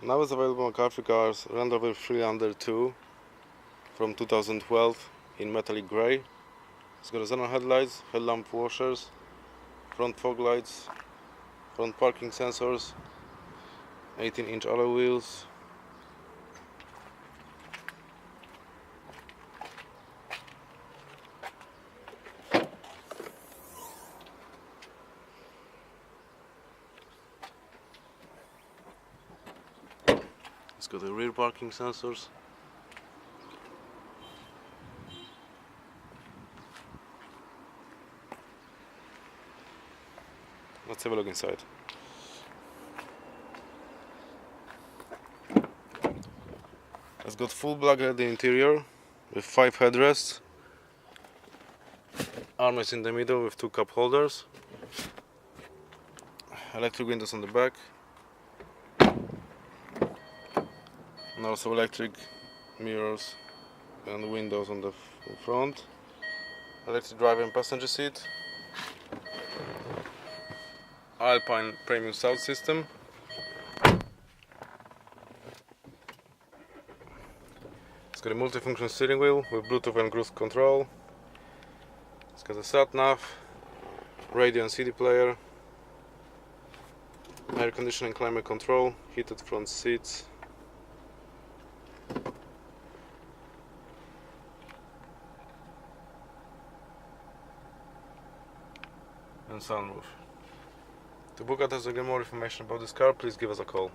Now it's available on Car3 Cars Land Rover Freelander 2 from 2012 in metallic grey. It's got xenon headlights, headlamp washers, front fog lights, front parking sensors, 18-inch alloy wheels, it's got the rear parking sensors. Let's have a look inside. It's got full black leather interior with 5 headrests, armrest in the middle with 2 cup holders, electric windows on the back, and also electric mirrors and windows on the front, electric driver and passenger seat, Alpine premium sound system. It's got a multifunction steering wheel with Bluetooth and cruise control. It's got a sat-nav, radio and CD player, air conditioning, climate control, heated front seats, and sunroof. To book out us or get more information about this car, please give us a call.